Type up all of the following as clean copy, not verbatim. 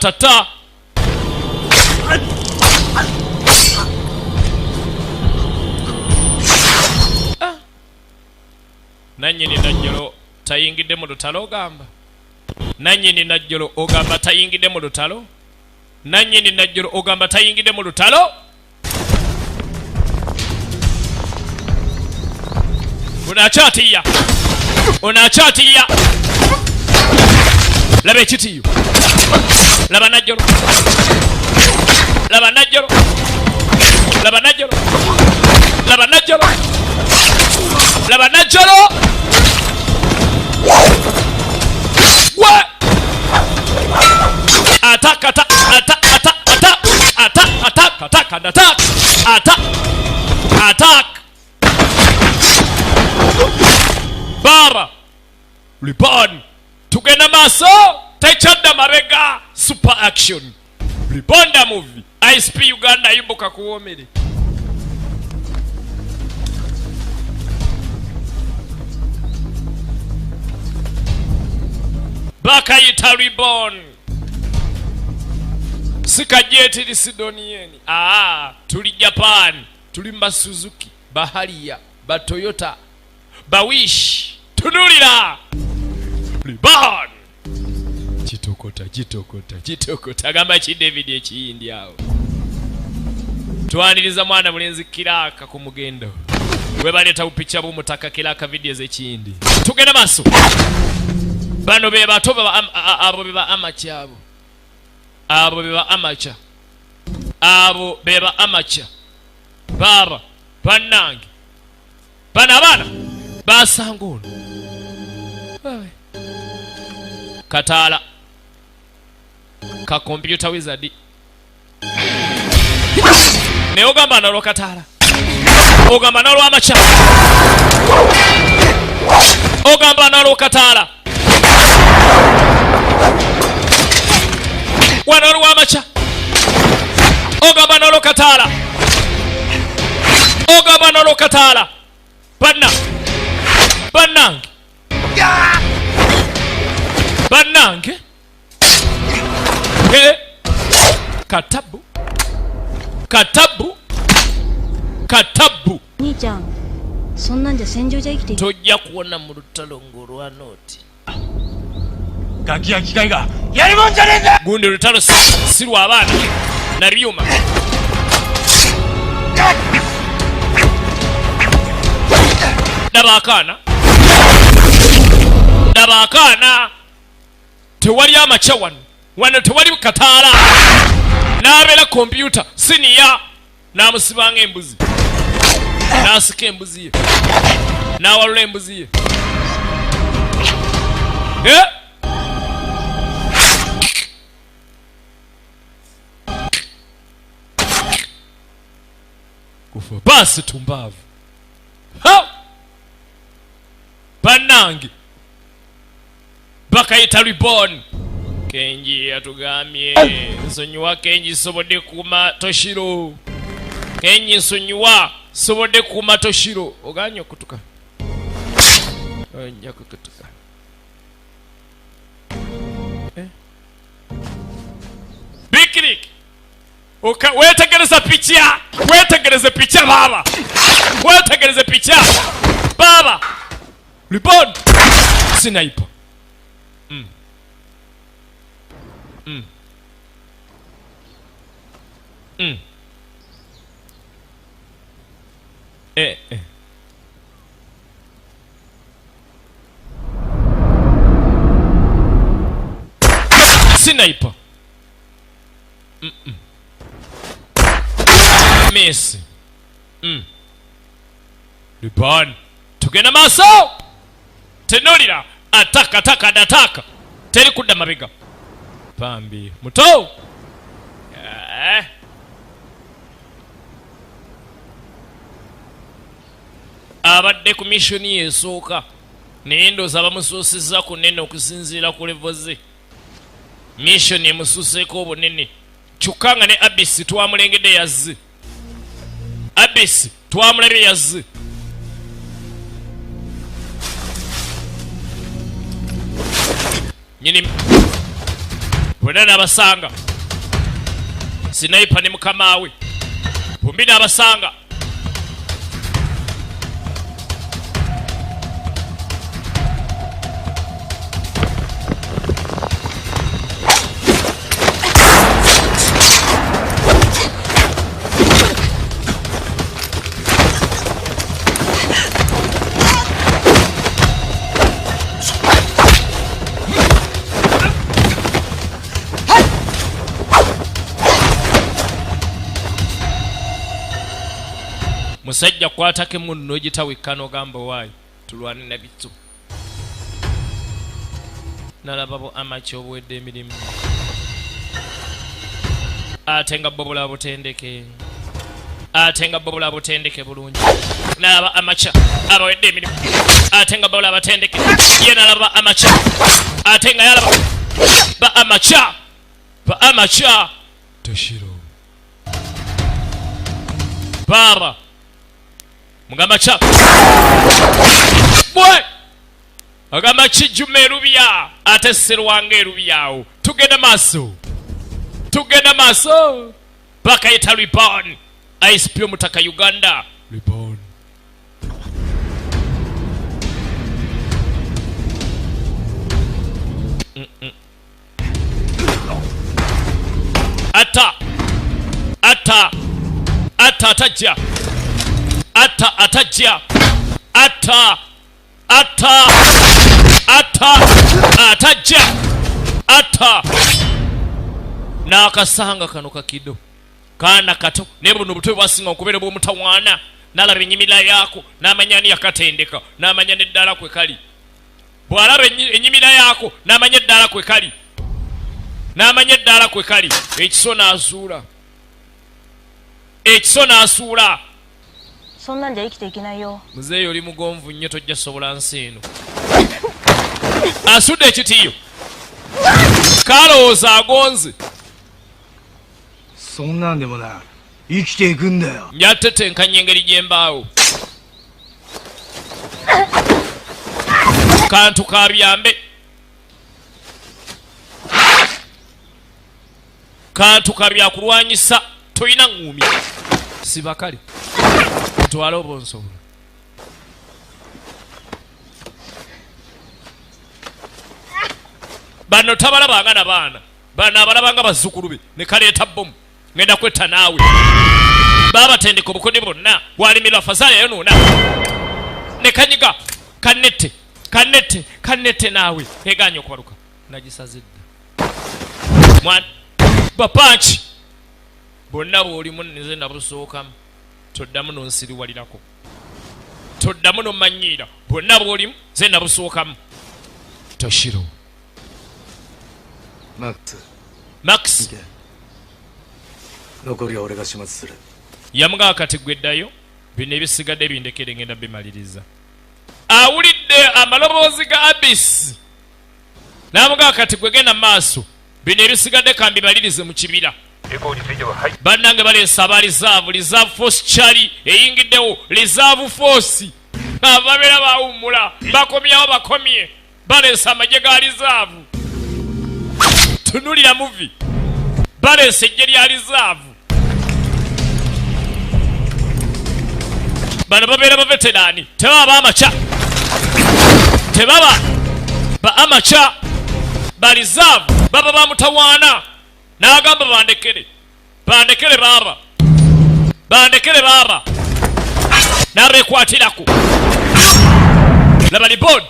tata nanyini najjolo tayingidde mu lutalo ogamba nanyini najjolo ogamba tayingidde mu lutalo nanyini najjolo ogamba tayingidde mu lutalo unakyatiya laba ekitiyo laba najjolo laba najjolo laba najjolo laba najjolo laba najjolo gwe attack attack attack attack attack attack attack attack attack attack Baba Ribon tugenda maso techadda mabega super action Ribonda movie ISP Uganda yimbuka kuwomere bakayita Ribon sikajeti lisidonieni tuli Japan tuli Suzuki Baharia ba Toyota Bawish tunulira Ribon kitokota gamba ki David ekiyindi awo twaniriza mwana mulenzi kiraka ku mugendo we baleta upicha Omutaka kiraka videos ekiyindi tugenda maso bano be bato abo beba amacha abo beba amacha abo beba amacha baba banange bana basangono katala ka computer wizard ne ogamba nalo katala ogamba nalo amacha ogamba nalo katala wanalo amacha ogamba nalo katala ogamba nalo katala banange katabu Ni-chan, sonnan ja senjo ja ikite tojja kuona mu lutalo ng'olwana oti gaki ya kikai ga yari mo njane nda gundi lutalo si lwa abaana na byuma dabakana tewali amacha wano tewali kataala n'abeera computer siniya n'amusibanga embuzi n'asika embuzi ye n'awalula embuzi ye kufa basi tumbavu banange bakayita Ribon Kenji yatugambye nsonyiwa Kenji sobodde kuma Toshiro Kenji nsonyiwa sobodde kuma Toshiro oganya okutuka onja kutuka Bikrik wetegereza picha baba wetegereza picha baba Ribon sniper sniper miss Ribon tugenda maso tenolira ataka teri kudda mabega pambi muto abadde ku mission esooka naye ndooza abamusuusizza ku nene okusinziira ku levoze mission emusuuseeko obunene kyokka nga ne abisi twamulengedde yazze abisi twamulabye yazze nyini bonna n'abasanga sniper ne mukamawe bombi n'abasanga musajja kwatake munno gitawikano gamba waayi tulwane na bitu nalababo amachi obwedde emirimu ate nga bobola butendeke bulungi nalaba amacha abawedde emirimu ate nga bobola batendeke ye nalaba amacha ate nga yalaba ba amacha Toshiro baba mugamba cha bwe agamba kijuma erubya ate serwange erubyawo tugenda maaso bakayita reborn ISP Omutaka Uganda reborn ata atajja atajja n'akasanga kano kakido kaana kato naye buno obutwe bwasinga okubeera bw'omutawaana n'alaba ennyimira yaako n'amanya ni yakatendeka n'amanya n'eddala kwe kali bw'alaba ennyimira yaako n'amanya eddala kwe kali ekiso n'asuulaそんなんじゃ生きていけないよ muzeeyi oli mugonvu nnyo tojja sobola nsi eno asudde ekitiiyo kalowooza agonze そんなんでもな生きていくんだよ nyatetenkanya engeri gyembaawo kantu kabyambe kantu kabyakulwanyisa toyina ngumi sibakale twala obonsobola bano tabalabanga na baana bano abalabanga bazzukulu be ne kaleeta bomu ngenda kwetta naawe babatendeka obukode bonna bwalimirwa fazala yonoona ne kanyiga kanette naawe eganya okwaluka nagisazidda mwana bapanki bonna bw'olimu nze nabusookamu toddamu nonsiriwalirako toddamu nomanyiira bwonna bw'olimu nze nabusookamu Toshiro Max yamugamba kati gweddayo bino ebisigadde bindekere ngenda bimaliriza awulidde amaloboozi ga Abyss n'amugamba kati gwegenda maaso bino ebisigadde kambibalirize mu kibira bannange baleesa aba reserve force chali eyingiddewo reserve force ababeera bawummula bakomyawo bakomye baleesa amagye ga reserve tunulira muvi baleesa ejje lya reserve bano babeera baveterani tebaba baamaca tebaba ba amaca ba reserve baba bamutawaana n'agamba bandekere baaba n'abeekwatirako laba liboni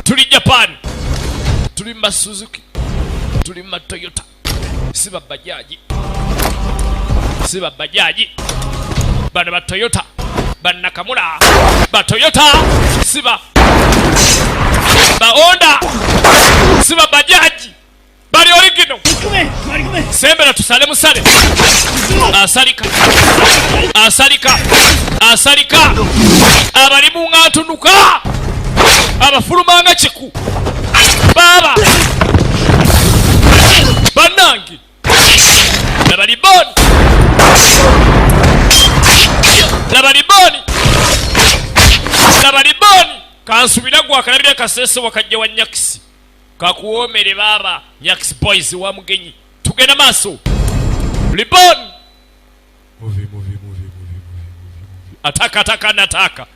tuli Japan tuli mu Suzuki tuli mu Toyota siba bajaji bano ba Toyota bannakamula ba Toyota siba ba Honda siba bajaji bali origino sembera tusale musale asalika abali mu ngantunuka abafulumanga chiku baba banangi laba liboni kansubira gwa akalabira kasese wakajja wa nyakisi kakuwomere baba nyakisi boys wa mugenyi tugenda maaso Libon muvi ataka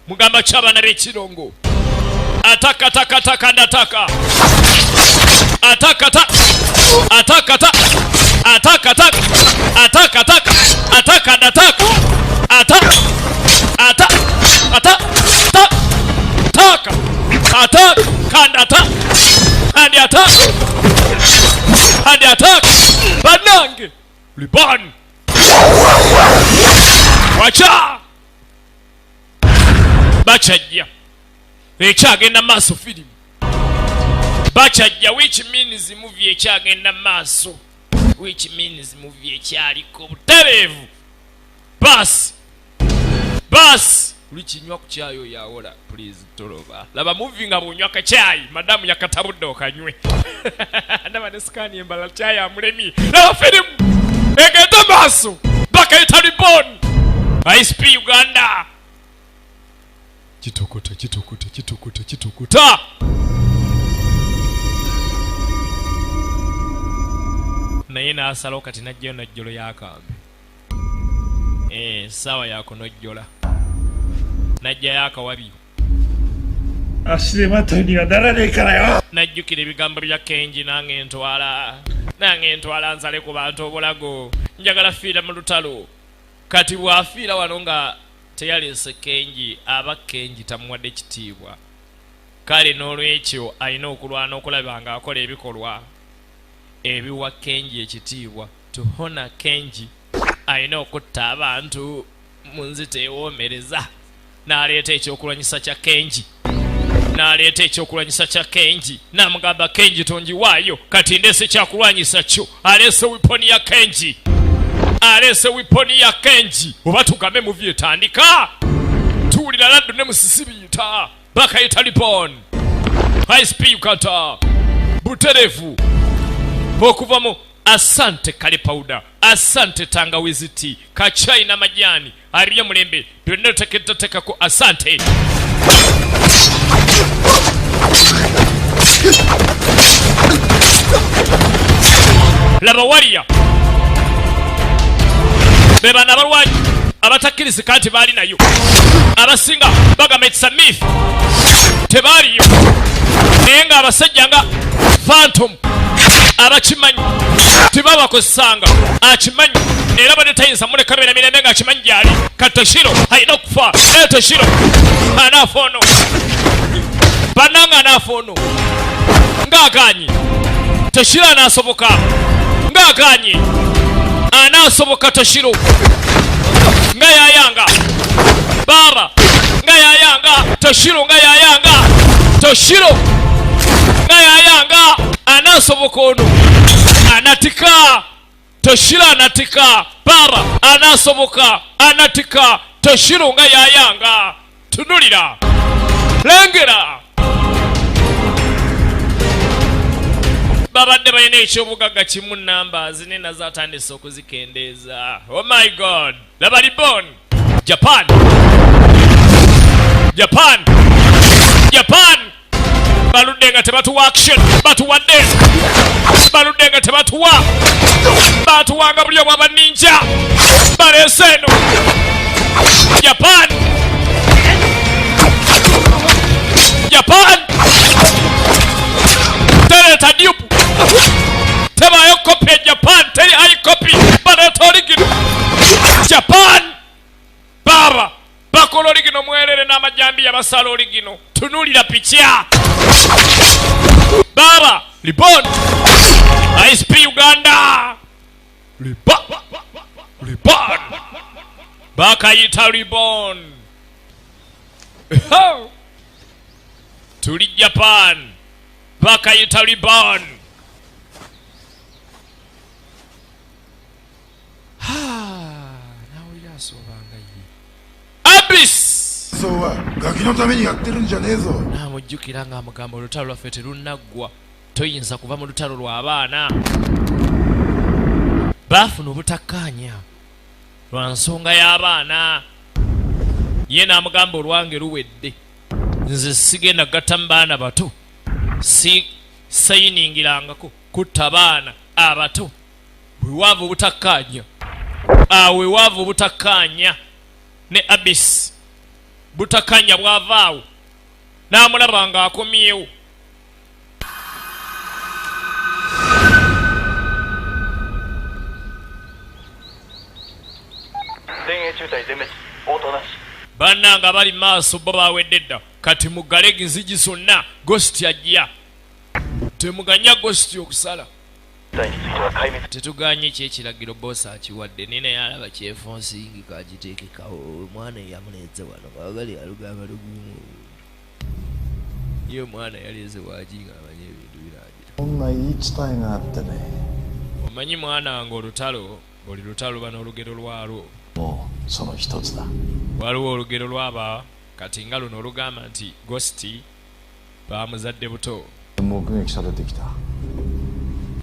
mugamba chaba na rechirongo ataka nataka banange Libon wacha bachajja ekyagenda maaso film bachajja which means movie ekyagenda maaso which means movie ekyaliko butereevu bas ulikinywa ku kyayo yawola please toloba laba movie nga bunywa kachai madamu yakatabudde okanywe ndaba ne scan embala chai amulemi laba film egenda maaso bakayita Libon ISP Uganda kitokota naye naasala kati najjayo najjolo yakambe sawa yako nojjola najja yakawabi Asirematoni wa darane karayo najjukira ebigambo bya Kenji nange ntwala nsale ku bantu obulago njagala fiira mu lutalo kati bwafiira wano nga teyalese Kenji aba Kenji tamuwadde kitiibwa kale n'olwekyo alina okulwana okulaba nga akola ebikolwa ebiwa Kenji ekitiibwa to honor Kenji alina okutta abantu mu nzita ewoomereza n'aleeta ekyokulwanyisa kya Kenji n'amugamba Kenji tonjiwaayo kati ndeese kyakulwanyisa kyo aleese wiponi ya Kenji oba tugambe muvi etandika tuwulira laddu ne musisi biyita bakayita Libon ISP Uganda buterevu okuva mu asante kale powder asante tangawizi tea kachai na majani aliye mulembe byonna tekako asante laba waliya beba nabalwanyi abatakiriza kati baali nayo abasinga bagamba it's a myth tebaaliyo naye nga abasajja nga Phantom abakimanyi tebabakozesanga akimanyi era bade tayinza muleka bera mirembe nga akimanyi gyali Toshiro alina okufa Toshiro anafoono bananga anafoono ng'aganyi Toshiro anasoboka ng'aganyi anasoboka Toshiro nga yayanga baba nga yayanga Toshiro nga yayanga anasoboka ono anatika Toshiro anatika baba anasoboka anatika Toshiro nga yayanga tunulira lengera babadde balina ekyobugagga kimu numbers nena zatandise okuzikendeeza oh my god laba Libon Japan baludde nga tebatuwa action batuwadde baludde nga tebatuwa batuwanga buli obwa baninja baleese eno Japan tereta dupe tebayo kopi ya Japan teri high copy baleeta origino Japan baba bakola origino mwerere n'amajambi yabasala origino tunulira picha baba Libon ISP Uganda Libon bakayita Libon tuli Japan bakayita Libon nawe yasobanga ye Abyss sowa gaki no tameni yattelu njanezo namujjukira nga amugamba olutalo lwaffe terunaggwa toyinza kuva mu lutalo lw'abaana baafuna obutakkaanya lwa nsonga y'abaana ye n'amugamba olwange luwedde nze sigenda gatta mu baana bato, si sayiningirangako kutta baana abato. Bwewaavu butakkaanya, weewaavu butakkaanya ne Abis butakkaanya bw'avaawo n'amulaba ng'akomyewo. Bannanga bali maaso bo baawedde dda, kati muggale enzigi zonna. Ghost ajja, temuganya Ghost okusala. Tetuganye kyekiragiro boss akiwadde, nina yalaba kyefonsingi kagiteekekawo. Omwana yamuleze wano bagali alugamba lugumu, ye omwana yaleze waginga amanye ebintu biragira. Omanyi mwana wange olutalo, buli lutalo bano olugero lwalwo. Waliwo olugero lwaba kati nga luno olugamba nti Ghost baamuzadde buto,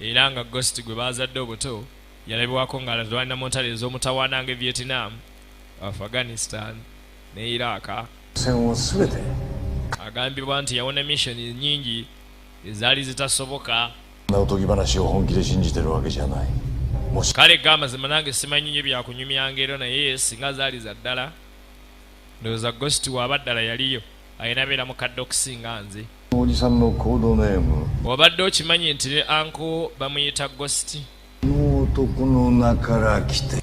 era nga Ghost gwe baazadde obuto yalabibwako ng'alwana mu ntalo ez'omutawaana nga Vietnam, Afghanistan ne Iraq. Agambibwa nti yawona missoni nnyingi ezaali zitasoboka. Kale gamazima nange simanyi nnyo byakunyumyanga ero, naye singa zaali za ddala ndowooza Ghost waaba ddala yaliyo ayina beera mukadde okusinga nze. Obadde okimanyi nti ne anko bamuyita Ghost?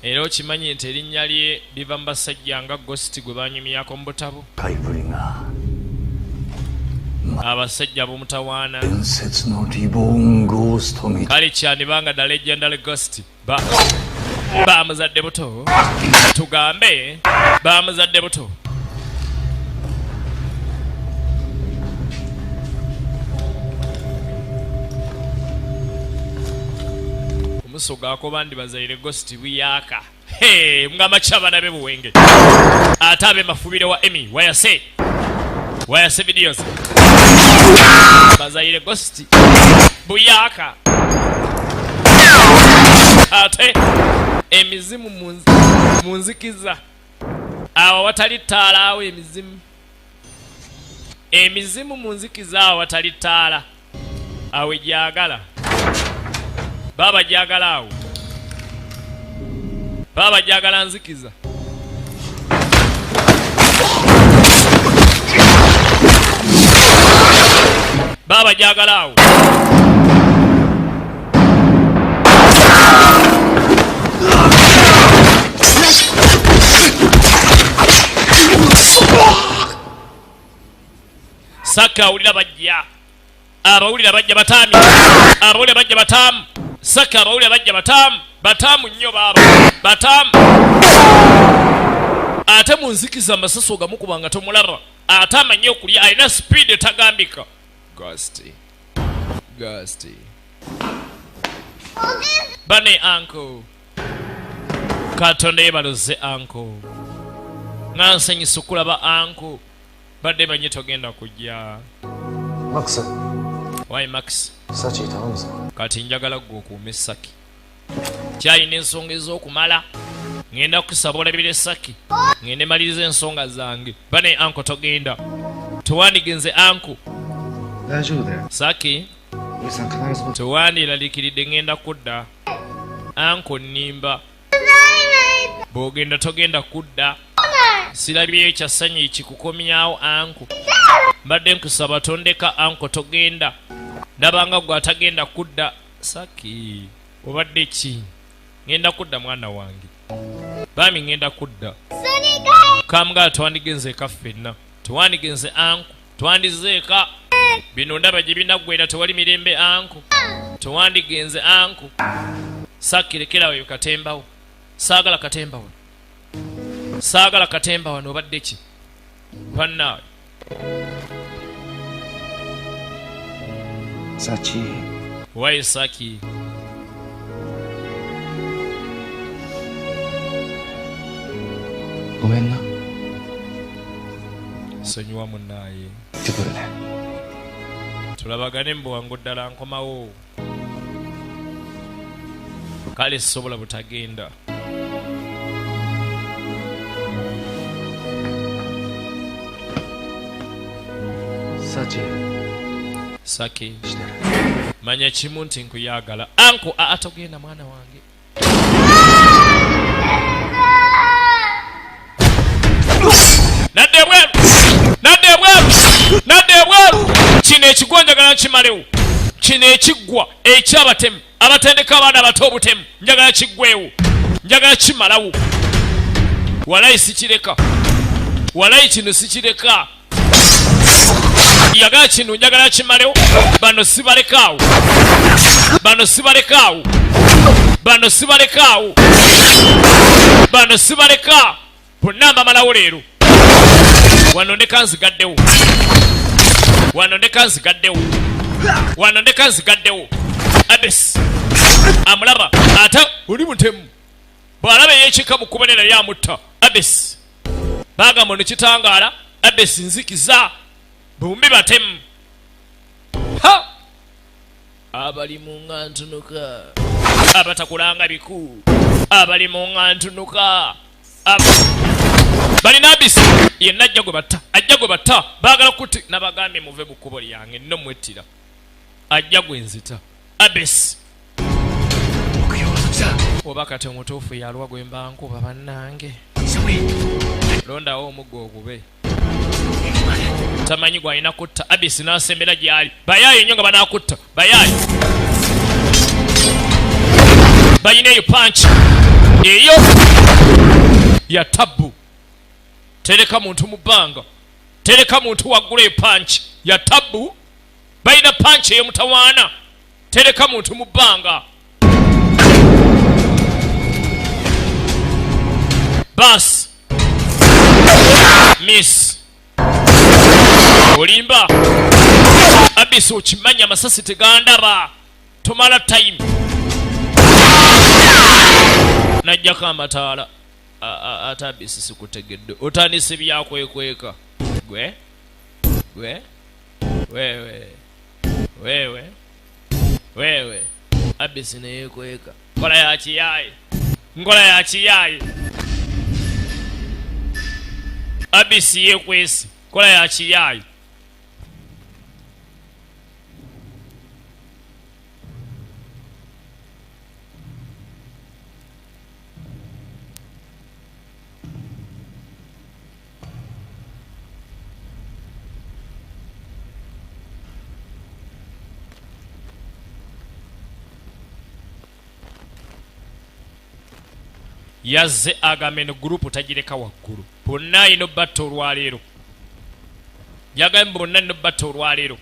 Era okimanyi nti erinnya lye liva mu basajja nga Ghost gwe banyumyako mu butabo, abasajja b'omutawaana. Kale kyandibanga ddala legendary Ghost baamuzadde buto, tugambe baamuzadde buto. Omuso gaako bandi bazaire Ghost buyaka. Mugamba kyabana be buwenge ate abe mafubire wa Emmy wayase videos bazaire Ghost buyaka ate emizimu munzikiza awo watali ttaala. Awo emizimu munzikiza awo watali ttaala, awo gyagala baba gyagala, awo baba gyagala nzikiza. Baba gyagala awo. Saka awulira bajja, abawulira bajja batami, abawulira bajja batamu. Saka abawulira bajja batamu nnyo baba, batamu. Ate munzikiza amasaso gamukubanga tomulaba, ate amanyi okulya, alina speed etagambika. Ghost bane uncle Katonda yebaloze uncle, nga nsanyusa okulaba uncle, badde manyi togenda kujja. Max. Why Max? Sachi itamuza. Kati njagala gwe okuume Saki. Kyalina ensonga ez'okumala. Ngenda kusabola bibire Saki. Ngende maliriza ensonga zange. Bane uncle togenda. Tuwandigenze uncle. Saki. Tuwandiralikiride ngenda kudda. Uncle nimba. Bw'ogenda togenda kudda. Sirabye ekyasanyi ekikukomyawo uncle. Mbadde nkusaba tondeka uncle togenda. Ndabanga gwe atagenda kudda. Saki obadde ki? Ngenda kudda mwana wange. Bami ngenda kudda. Kamga twandigenze kaffenna. Twandigenze uncle. Twandizeeka. Bino ndaba gye binaggwera tewali mirembe uncle. Twandigenze uncle. Saki lekera weyo katembawo. Saagala katembawo. Saagala katemba wano obadde ki? Panna. Sachi. Why Saki? Gomenna. Sonyuwa munnaye. Tikurene. Tulabagane mbu wangu ddala nkomawo. Kale sobola butagenda. Saki manya kimu nti nkuyagala anko atogenda mwana wange nadde bweru kino ekigonjagala nkimalewo kino ekiggwa ekyabatemu abatendeka abaana abato obutemu njagala kiggwewo njagala kimalawo walayi sikireka walayi kino sikireka yagala kino njagala kimalewo bano sibalekaawo bano sibalekaawo bano sibalekaawo bano sibaleka bonna mbamalawo leero wano ndeka nzigaddewo wano ndeka nzigaddewo wano ndeka nzigaddewo abesi amulaba ate oli mutemu bw'alaba eyekika mu kubonera yamutta abesi bagamba nekitangaala abesi nzikiza bumbi batemu ha abali mu ngantunuka abatakulanga biku abali mu ngantunuka balina abisi yenna ajja gwe batta baagala kuti nabagambye muve mu kkubo lyange nno mwettira ajja gwe nzita abesi oba kati omutuufu yalwa gwe mbankuba bannange londawo omuggo ogube tamanyi gwalina kutta abisi n'asembera gyali bayaayi ennyo nga banaakutta bayaayi balina eyo panchi eyo ya tabu tereka muntu mu bbanga tereka muntu waggula eyo panchi ya tabu balina panchi eyo mutawaana tereka muntu mu bbanga bas miss olimba abisi okimanya amasasi tegandaba tomala time najjako amataala ate abisi sikutegedde otandise byakwekweka gwe wewe abisi neyekweka nkola yakiyaye ngola yakiyaye abisi yekwesi kola yakiyaye yazze agambe no gurupu tagireka waggulu bonna ino batta olwaleero yagambe bonna ino batta olwaleero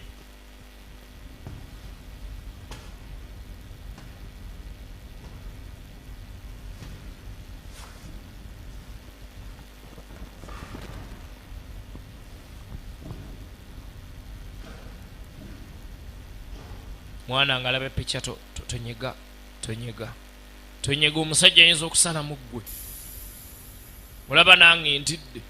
mwana nga alaba epicca tonyega omusajja ayinza okusala mu ggwe mulaba nange ntidde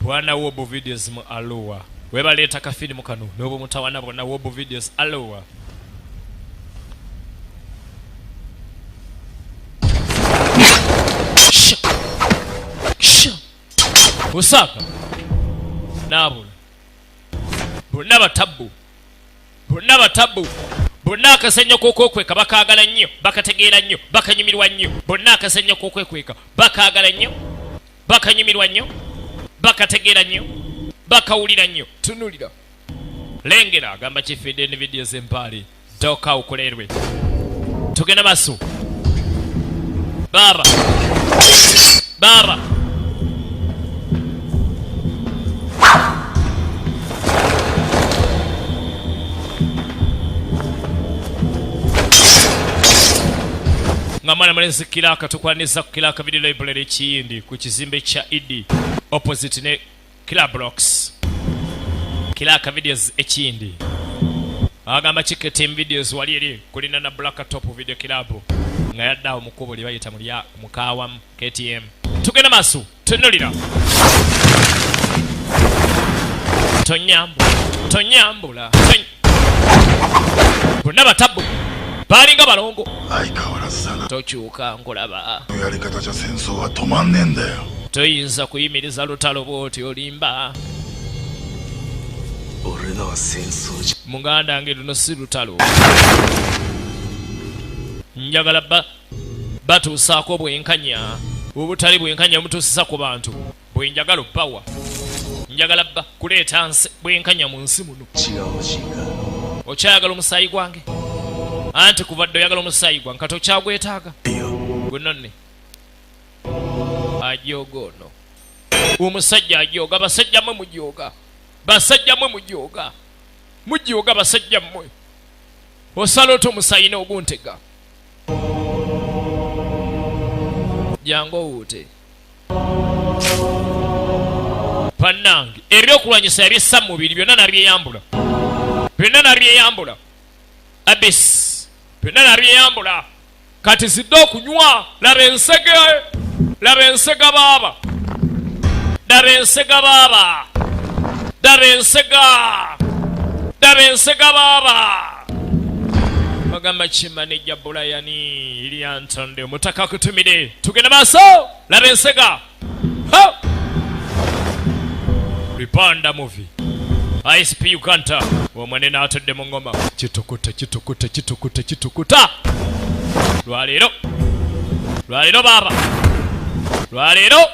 bwana wobo videos mu alowa webaleeta kafirimu kano n'obo mutawana bonna wobo videos alowa osaka nabula bonna batabu bonna akasenyo k'okwekweka bakaagala nnyo bakategeera nnyo bakanyumirwa nnyo bonna akasenyo k'okwekweka bakaagala nnyo bakanyumirwa nnyo bakategeera nnyo bakawulira nnyo tunulira lengera agamba kifidde ne videos empaale toka ukolerwe tugenda maso baba ngamana malenzi kilaka tukwaniza kilaka video library chindi ku kizimbe cha idi opposite ne Killer Blocks kilaka videos ekindi agamba chike team videos waliri kulina na Black Top Video Club nga yaddawo mu kkubo lye bayita mukaawamu KTM. Tugenda maaso tunnulira. Tonyambula bonna batabbu balinga balongo. Tokyuka nkulaba. Toyinza kuyimiriza lutalo bw'oti olimba. Muganda nge luno si lutalo. Njagala batuusaako bwenkanya. Obutali bwenkanya mutuusisa ku bantu. Bwe njagala obbawa. Njagala kuleeta bwenkanya mu nsi muno. Okyayagala omusaayi gwange? Anti kuva dde oyagala omusaayi gwange kati okyagwetaaga? Gunonne ajooga ono. Omusajja ajooga. Basajja mmwe mujooga. Basajja mmwe mujooga. Mujooga basajja mmwe. Osala oti omusaayi n'oguntega. Jangu owuute. Bannange ebyokulwanyisa ebyessa mu mubiri byonna nabyeyambula. Byonna nabyeyambula. Abis. Byonna nabyeyambula. Kati zidde okunywa. Laba ensege. Laba ensega baaba. Laba ensega baaba. Laba ensega. Laba ensega baaba. Bagamba kimanejja Bulayani Iliantonde Omutaka kutumire. Tugenda maaso. Laba ensega. Ripanda movie. ISP Uganda. Omwanene atudde mu ngoma. Kitukuta. Lwaleero baba. Lwaleero.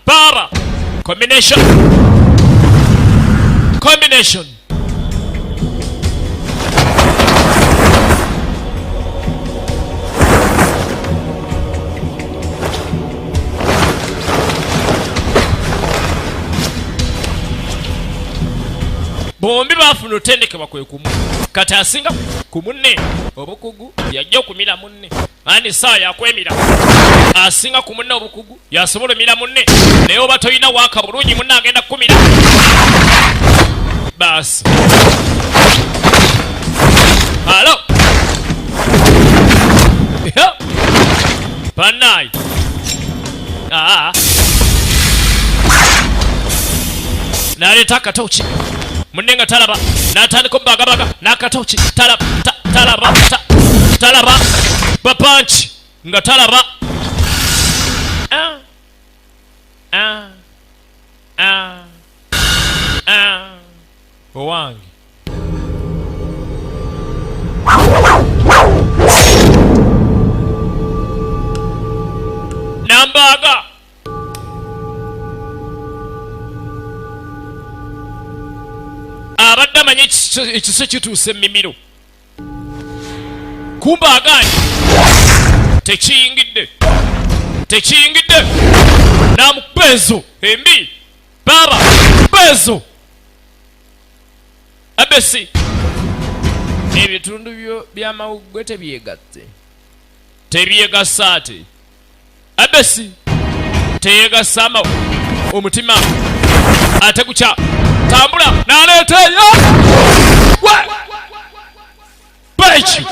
Baba. Combination. Bombi bafuna otendekebwa kwe kumu. Kati asinga ku munne obukugu yajja okumira munne. Ani saa yakwemira. Asinga ku munne obukugu yasobola emira munne. Naye oba toyina waaka bulungi munne agenda kukumira. Basi. Halo. Bannaayi. Naleeta akatoki. Munne nga talaba. N'atandika obbagabaga. N'akatoki. Talaba. Bapanchi. Nga talaba. Owange. Nambaga. Abadde amanyi ekise kituuse emmimiro. Kumba agaanyi. Tekiyingidde. Namupezo embi. Baba. Pezo. Abesi. Ebitundu by'amawuggwe tebyegatte. Tebyegassa ate. Abesi. Teyegassa omutima. Ate kukya. Tambula. N'aleeteyo. Beki.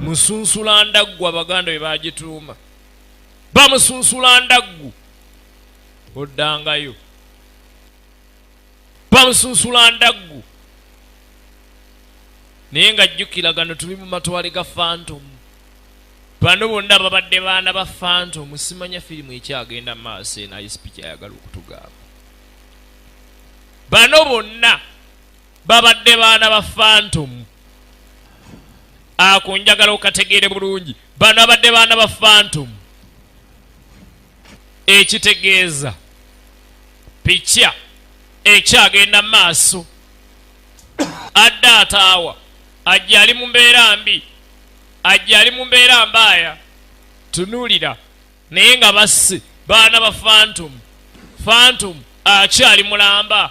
Musunsula ndaggu Abaganda bwe bagituuma. Bamusunsula ndaggu. Oddangayo. Bamusunsula ndaggu. Naye nga jjukira gano tuli mu matwale ga Phantom. Bano bonna babadde baana ba Phantom. Simanya firimu ekyagenda maaso eno ISP kyayagala okutugamba. Bano bonna babadde baana ba Phantom. akunjagala okategeere bulungi bano abadde baana ba Phantom ekitegeeza picha ekyagenda maaso adde ataawa ajja ali mu mbeera mbi ajja ali mu mbeera mbaaya tunuulira naye nga basse baana ba Phantom akyali mulamba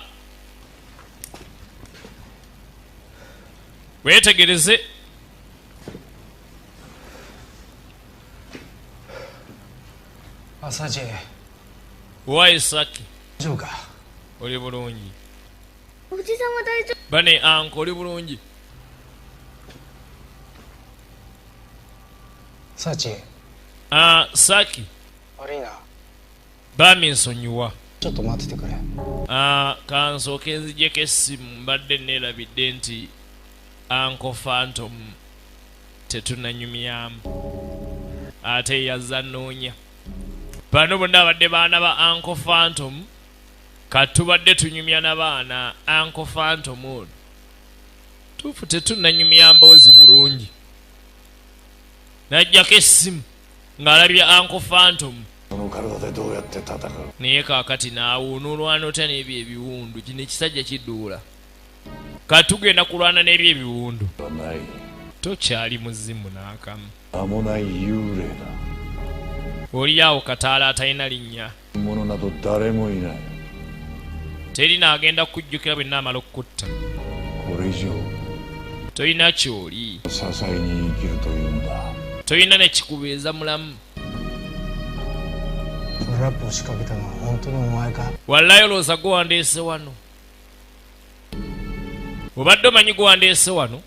weetegereze Asaje. Why Saki? Juga. Oli bulungi. おじさま大丈 Bane anko oli bulungi. Sachi. Saki. 悪いな。 Bami nsonyiwa. ちょっと待っててくれ。 Kansooke nzijjeko essimu mbadde neerabidde nti Uncle Phantom tetunanyumyamu ate yazza noonya bano bonna abadde baana ba Uncle Phantom katubadde tunyumya na baana Uncle Phantom ono tuufu tetunanyumya mboozi bulungi najjako essimu ng'alabye Uncle Phantom naye kaakati naawuunulwana otya n'ebyo ebiwundu kino ekisajja kidduula katugenda kulwana n'ebyo ebiwundu tokyali muzimu n'akamu oli awo kataala atalina linnya teri n'agenda kukujjukira bwe naamala okukutta tolina kyoli tolina nekikubeeza mulamu wallayo looza gwewandeese wano obadde omanyi gwewandeese wano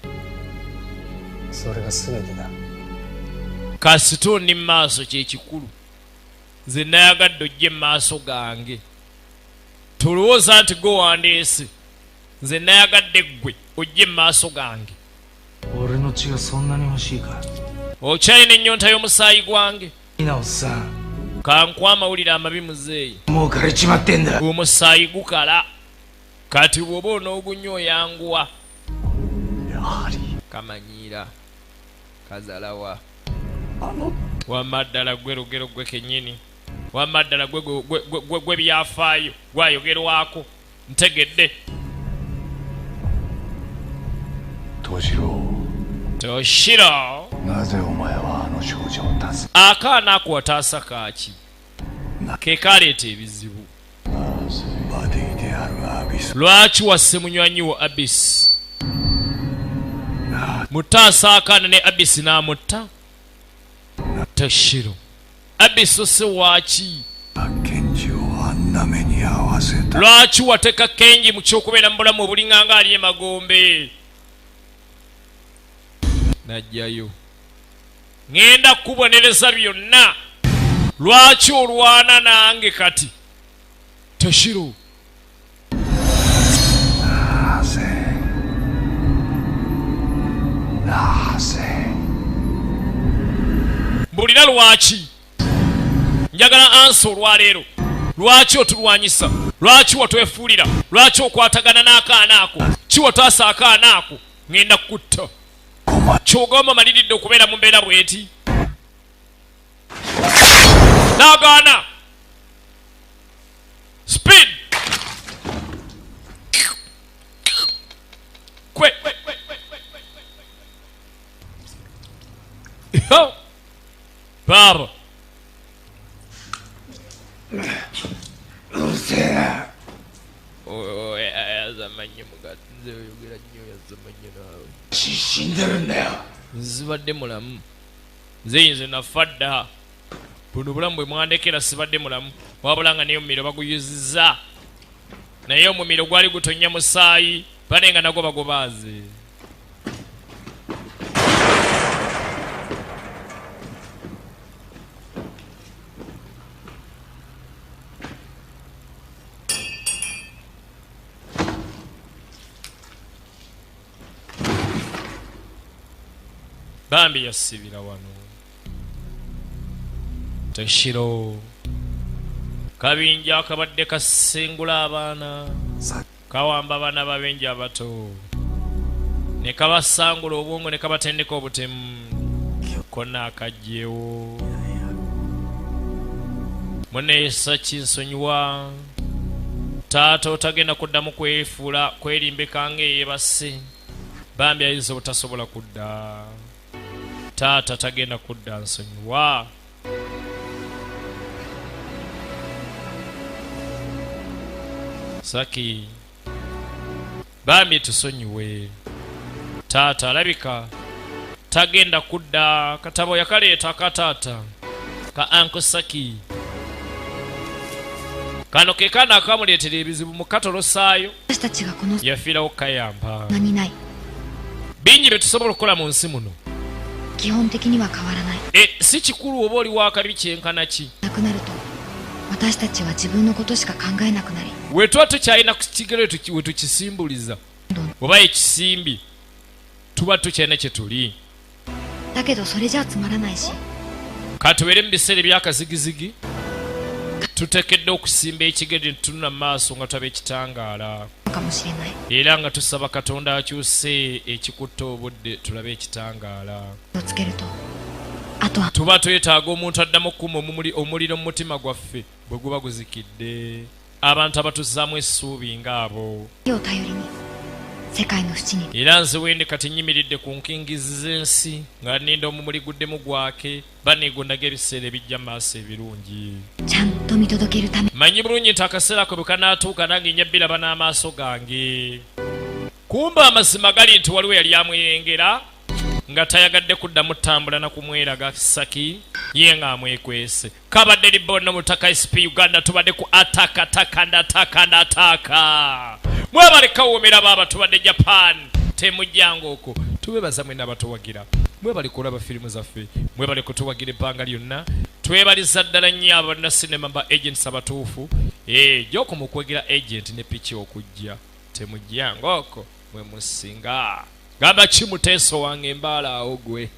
kasita onni mu maaso kyekikulu nze nayagadde ojje mu maaso gange tolowooza nti gwewandeese nze nayagadde ggwe ojje mu maaso gange okyalina ennyonta y'omusaayi gwange kankwa amawulire amabi muzeeyi omusaayi gukala kati bw'oba onoogunywa oyanguwa kamanyiira kazalawa wamma ddala gwe lugero gwe kennyini wamma ddala gwe byafaayo gwayogerwako ntegedde toshiro akaana ako wataasa kaaki ke kaleeta ebizibu lwaki wasse munywanyi wo Abisi mutaasa akaana ne Abisi n'amutta toshiro Abisi ose waaki lwaki wateka Kenji mu kyokubeera mu bulamu obulinganga ali emagombe najjayo ŋŋenda kukubonereza byonna lwaki olwana nange kati toshiro mbulira lwaki njagala ansa olwaleero lwaki otulwanyisa lwaki watwefuulira lwaki okwatagana n'akaana ako kiwataasa akaana ako ŋŋenda kukutta kyogamba maliridde okubeera mu mbeera bweti n'agaana speed kwe baba yazamanye mugati nze oyogera nnyo yazamanye naawe nzibadde mulamu nze nafa dda buno bulamu bwe mwandekera sibadde mulamu wabula nga naye omumiro baguyuzizza naye omumiro gwali gutonya musaayi bane nga nagwo bagobaaze bambi yasibira wano toshiro kabinja akabadde kasengula abaana kawamba abaana babenji abato ne kabasangula obwongo ne kabatendeka obutemu konna akajjewo muneeyisa kinsonyiwa taata otagenda kuddamu kwefuula kwerimbeka ng'eyeebase bambi ayinza obutasobola kudda taata tagenda kudda nsonyiwa Saki bambi tusonyiwe taata alabika tagenda kudda katabo yakaleeta akataata ka Uncle Saki kano ke kana akamuleetera ebizibu mu katolosaayo yafiirawo kayamba bingi bye tusobola okukola mu nsi muno si kikulu oba oli wakabi kyenkana ki we tuba tukyalina kigere we tukisimbuliza oba ekisimbi tuba tukyalina kye tuli katubeere mu biseera ebyakazigizigi tutekedde okusimba ekigere tunula mu maaso nga tulaba ekitangaala era nga tusaba katonda akyuse ekikutta obudde tulabe ekitangaala tuba twetaaga omuntu addamu okukuma omuliro mu mutima gwaffe bwe guba guzikidde abantu abatuzaamu essuubi ng'abo era nze wende kati nyimiridde ku nkingizi z'ensi nga nninda omumuli guddemu gwake baneegondaga ebiseera ebijja mu maaso ebirungi manyi bulungi nti akaseera ko bwe kanaatuuka nange nyabbiraba n'amaaso gange kumba amazima gali nti waliwo yali amweyengera nga tayagadde kuddamu ttambula na kumweraga Saki ye nga amwekwese kabadde libonna Omutaka SP Uganda tubadde ku ataka mwebale kawomera baba tubadde Japan temujjanga okwo tubebaza mwena abatuwagira mwebale kulaba firimu zaffe mwebale kutuwagira ebbanga lyonna twebaliza ddala nnyo abonna sinema ba agents abatuufu gyoko mukwegera agent ne piki okujja temujjanga okwo mwe musinga gamba kimuteeso wange embaala awo gwe